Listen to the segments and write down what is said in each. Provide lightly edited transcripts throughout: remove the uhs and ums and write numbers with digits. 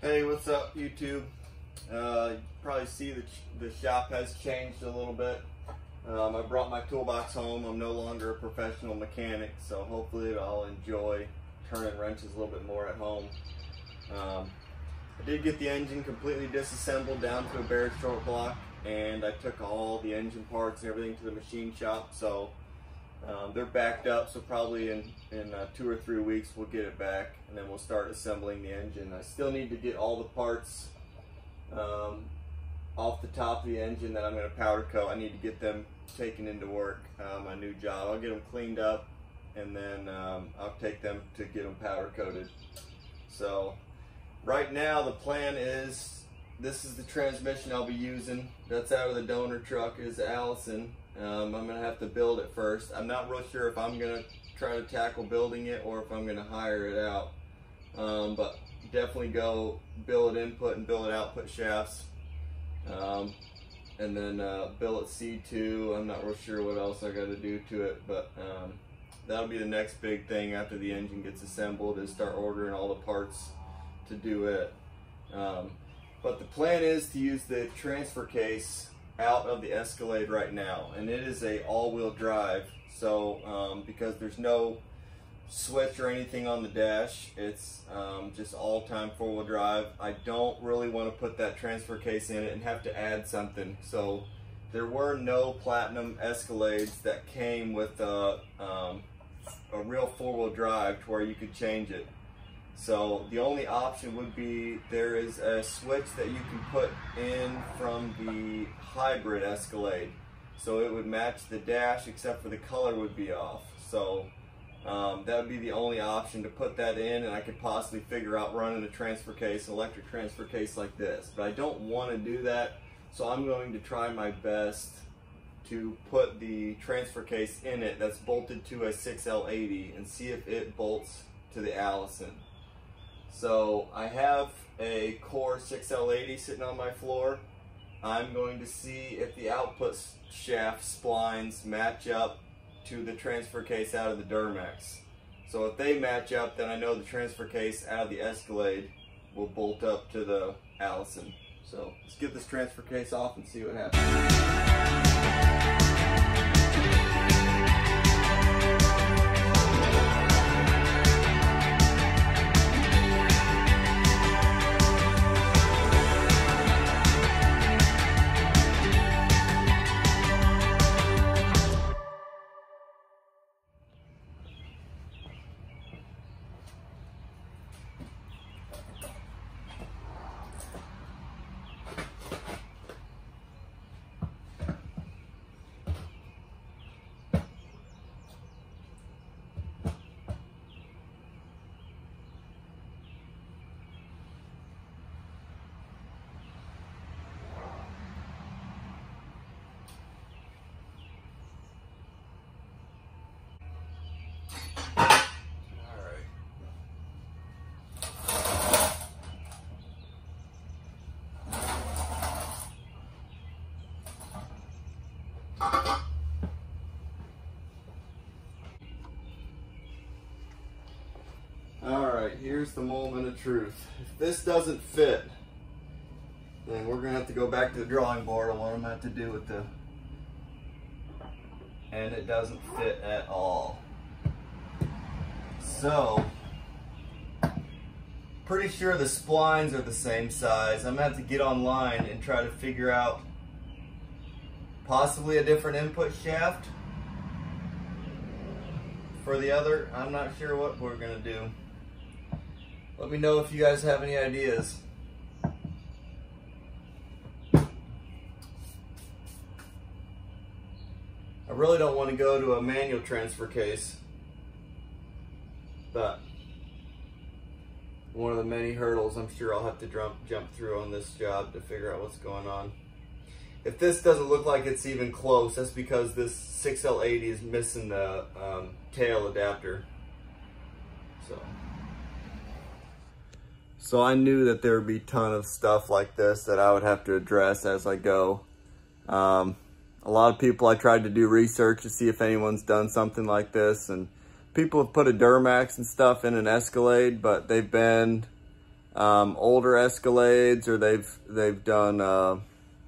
Hey, what's up, YouTube? You probably see the shop has changed a little bit. I brought my toolbox home. I'm no longer a professional mechanic, so hopefully I'll enjoy turning wrenches a little bit more at home. I did get the engine completely disassembled down to a bare short block, and I took all the engine parts and everything to the machine shop, so they're backed up, so probably in 2 or 3 weeks we'll get it back, and then we'll start assembling the engine. I still need to get all the parts off the top of the engine that I'm going to powder coat. I need to get them taken into work, my new job. I'll get them cleaned up, and then I'll take them to get them powder coated. So right now the plan is, this is the transmission I'll be using. That's out of the donor truck, is Allison. I'm gonna have to build it first. I'm not real sure if I'm gonna try to tackle building it or if I'm gonna hire it out. But definitely go billet input and billet output shafts. And then billet C2. I'm not real sure what else I gotta do to it, but that'll be the next big thing after the engine gets assembled, is start ordering all the parts to do it. But the plan is to use the transfer case out of the Escalade right now, and it is a all-wheel drive, so because there's no switch or anything on the dash, it's just all-time four-wheel drive. I don't really want to put that transfer case in it and have to add something. So there were no platinum Escalades that came with a real four-wheel drive to where you could change it. So the only option would be, there is a switch that you can put in from the hybrid Escalade. So it would match the dash, except for the color would be off. So that would be the only option, to put that in, and I could possibly figure out running a transfer case, an electric transfer case like this. But I don't want to do that, so I'm going to try my best to put the transfer case in it that's bolted to a 6L80 and see if it bolts to the Allison. So I have a core 6L80 sitting on my floor. I'm going to see if the output shaft splines match up to the transfer case out of the Duramax. So if they match up, then I know the transfer case out of the Escalade will bolt up to the Allison. So let's get this transfer case off and see what happens. Alright, here's the moment of truth. If this doesn't fit, then we're going to have to go back to the drawing board on what I'm going to have to do with the... And it doesn't fit at all. So, pretty sure the splines are the same size. I'm going to have to get online and try to figure out possibly a different input shaft for the other. I'm not sure what we're going to do. Let me know if you guys have any ideas. I really don't want to go to a manual transfer case, but one of the many hurdles I'm sure I'll have to jump through on this job to figure out what's going on. If this doesn't look like it's even close, that's because this 6L80 is missing the tail adapter. So I knew that there would be a ton of stuff like this that I would have to address as I go. A lot of people, I tried to do research to see if anyone's done something like this, and people have put a Duramax and stuff in an Escalade, but they've been older Escalades, or they've done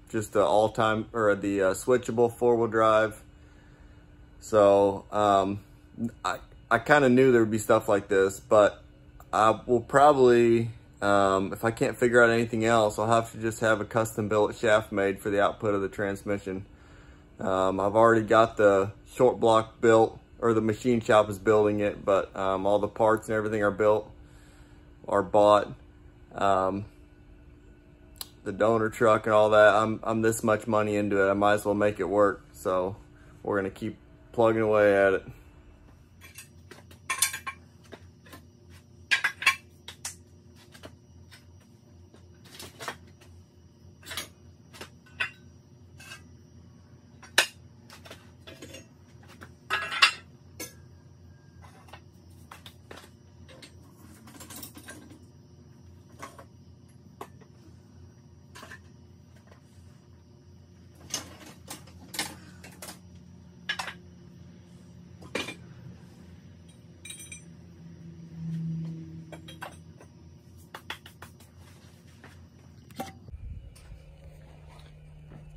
just the all-time or the switchable four-wheel drive. So I kind of knew there would be stuff like this, but I will probably, if I can't figure out anything else, I'll have to just have a custom billet shaft made for the output of the transmission. I've already got the short block built, or the machine shop is building it, but all the parts and everything are bought. The donor truck and all that, I'm this much money into it, I might as well make it work. So we're gonna keep plugging away at it.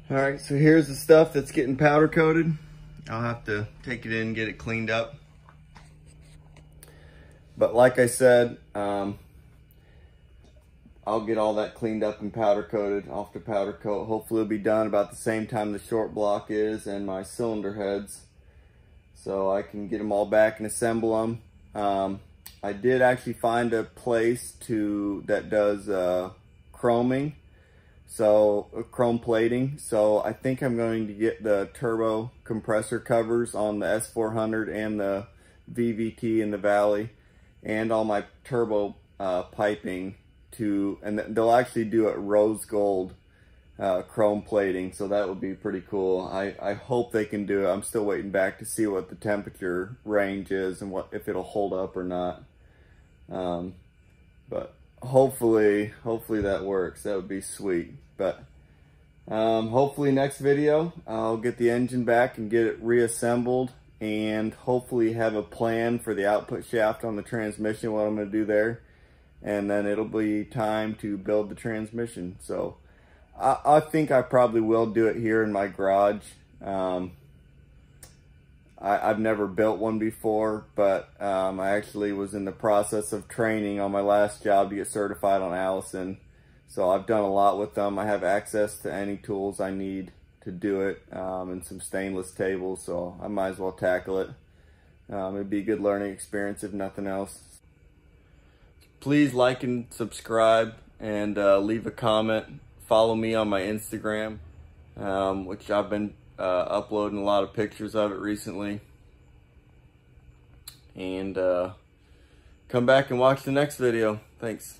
All right, so here's the stuff that's getting powder coated. I'll have to take it in and get it cleaned up. But like I said, I'll get all that cleaned up and powder coated off the powder coat. Hopefully it'll be done about the same time the short block is and my cylinder heads, so I can get them all back and assemble them. I did actually find a place that does chroming. So chrome plating. So I think I'm going to get the turbo compressor covers on the S400 and the VVT in the Valley, and all my turbo piping and they'll actually do it rose gold chrome plating. So that would be pretty cool. I hope they can do it. I'm still waiting back to see what the temperature range is and if it'll hold up or not. But hopefully that works. That would be sweet. But hopefully next video I'll get the engine back and get it reassembled, and hopefully have a plan for the output shaft on the transmission, what I'm going to do there, and then it'll be time to build the transmission. So I think I probably will do it here in my garage. I've never built one before, but I actually was in the process of training on my last job to get certified on Allison. So I've done a lot with them. I have access to any tools I need to do it, and some stainless tables, so I might as well tackle it. It'd be a good learning experience if nothing else. Please like and subscribe, and leave a comment. Follow me on my Instagram, which I've been uploading a lot of pictures of it recently. And come back and watch the next video. Thanks.